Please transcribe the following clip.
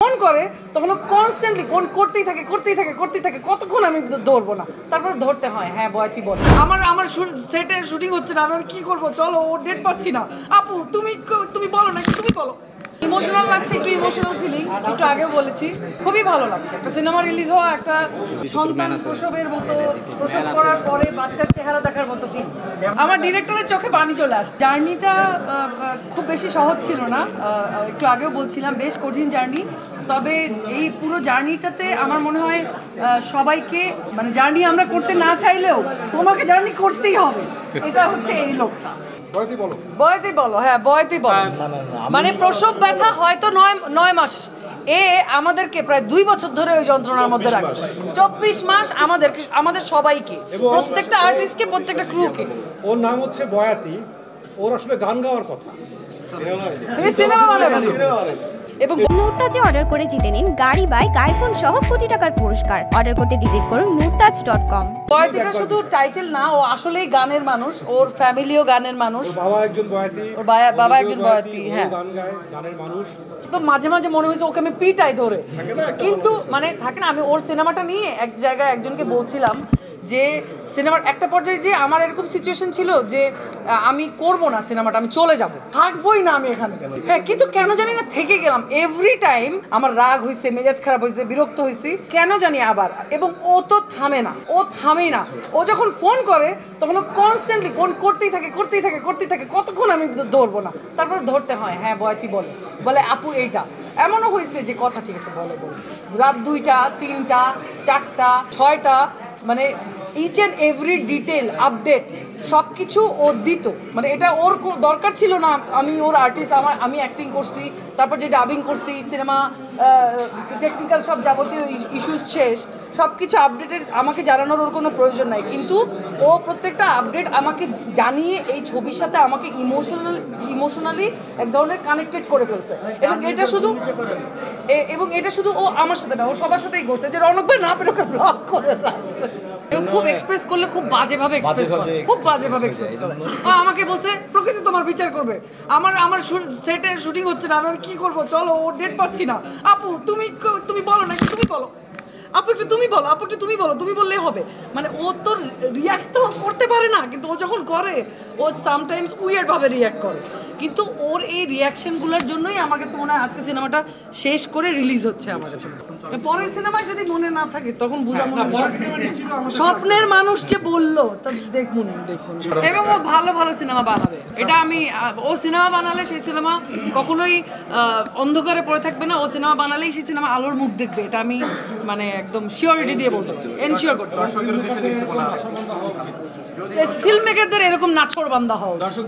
Phone করে তখন constantly phone করতেই থাকে কতক্ষণ আমি ধরবো না, তারপর ধরতে হয়। হ্যাঁ বয়াতি বল, আমার সেটের শুটিং হচ্ছে না, আমি কি করবো, চলো ও ডেট পাচ্ছি না, আপু তুমি বলো না, তুমি বলো। ইমোশনাল লাগছে, একটু ইমোশনাল ফিলিং, একটু আগেও বলেছি, খুবই ভালো লাগছে। একটা সিনেমা রিলিজ হওয়া, একটা সন্তান প্রসবের মতো, প্রসব করার পরে বাচ্চার চেহারা দেখার মতো ফিল। আমার ডিরেক্টরের চোখে পানি চলে আসছে। জার্নিটা খুব বেশি সহজ ছিল না, একটু আগেও বলছিলাম, বেশ কঠিন জার্নি। তবে এই পুরো জার্নিটাতে আমার মনে হয় সবাইকে, মানে জার্নি আমরা করতে না চাইলেও তোমাকে জার্নি করতেই হবে, এটা হচ্ছে এই লোকটা। বয়াতি বলো, হ্যাঁ বয়াতি বলো। মানে প্রসব ব্যথা হয়তো 9 মাস, আমাদেরকে প্রায় 2 বছর ধরে ওই যন্ত্রণার মধ্যে রাখছে। 24 মাস আমাদের সবাইকে, প্রত্যেকটা আর্টিস্টকে, প্রত্যেকটা ক্রুকে। ওর নাম হচ্ছে বয়াতি, ওর আসলে গান গাওয়ার কথা, সিনেমা বানাবে। এবং নুরতাজে অর্ডার করে জিতে নিন গাড়ি, বাইক, আইফোন সহ কোটি টাকার পুরস্কার। অর্ডার করতে ভিজিট করুন nurtaj.com। বয়াতিটা শুধু টাইটেল না, ও আসলেই গানের মানুষ, ওর ফ্যামিলিও গানের মানুষ। বাবা একজন বয়াতি, ওর বাবা একজন বয়াতি, হ্যাঁ গান গায়, গানের মানুষ। তো মাঝে মাঝে মনে হয়েছে ওকে আমি পিটাই ধরে, কিন্তু মানে থাকে না, আমি ওর সিনেমাটা নিয়ে এক জায়গায় একজনকে বলছিলাম যে সিনেমার একটা পর্যায়ে যে আমার এরকম সিচুয়েশন ছিল যে আমি করব না সিনেমাটা, আমি চলে যাব, থাকবোই না আমি এখানে। হ্যাঁ, কিন্তু কেন জানি না থেকে গেলাম। এভরি টাইম আমার রাগ হয়েছে, মেজাজ খারাপ হয়েছে, বিরক্ত হয়েছি, কেন জানি আবার। এবং ও তো থামে না, ও যখন ফোন করে তখন কনস্ট্যান্টলি ফোন করতেই থাকে কতক্ষণ আমি ধরবো না, তারপর ধরতে হয়। হ্যাঁ বয়াতি বলে আপু এইটা। এমনও হয়েছে যে কথা ঠিক আছে বলে রাত 2টা 3টা 4টা 6টা, মানে each and every detail update সব কিছু ও দিত। মানে এটা ওর দরকার ছিল না, আমি ওর আর্টিস্ট, আমি অ্যাক্টিং করছি, তারপর যে ডাবিং করছি, সিনেমা টেকনিক্যাল সব যাবতীয় ইস্যুস শেষ, সব কিছু আপডেটের আমাকে জানানোর ওর কোনো প্রয়োজন নাই। কিন্তু ও প্রত্যেকটা আপডেট আমাকে জানিয়ে এই ছবির সাথে আমাকে ইমোশনালি এক ধরনের কানেক্টেড করে ফেলছে। এবং এটা শুধু ও আমার সাথে না, ও সবার সাথেই করছে, যে রনক ভাই না পেরোকে ব্লক করে খুব এক্সপ্রেস করলে খুব বাজেভাবে এক্সপ্রেস করে, আমাকে বলছে প্রকৃতি তোমার বিচার করবে, আমার সেটের শুটিং হচ্ছে না, আমি কি করবো, চলো ও ডেট পাচ্ছি না, আপু তুমি বলো না, তুমি বলো, আপু একটু তুমি বলো, তুমি বললেই হবে। মানে ও তো রিয়াক্ট তো করতে পারে না, কিন্তু ও যখন করে ও সামটাইমস উইয়ার্ড ভাবে রিয়াক্ট করে। কিন্তু ওর এই রিয়াকশনগুলোর জন্যই আমার কাছে মনে হয় আজকে সিনেমাটা শেষ করে রিলিজ হচ্ছে। আমার কাছে পরের সিনেমায় যদি মনে না থাকে তখন বুঝাবো স্বপ্নের মানুষ যে বললো, তা দেখুন। এবং ও ভালো সিনেমা বানাবে, এটা আমি, ও সিনেমা বানালে সেই সিনেমা কখনোই অন্ধকারে পড়ে থাকবে না, ও সিনেমা বানালেই সেই সিনেমা আলোর মুখ দেখবে, এটা আমি মানে একদম শিওরিটি দিয়ে বলতে পারি, এনশিওর করতে পারি। ফিল্ম মেকারদের এরকম নাছোড়বান্দা হওয়া উচিত।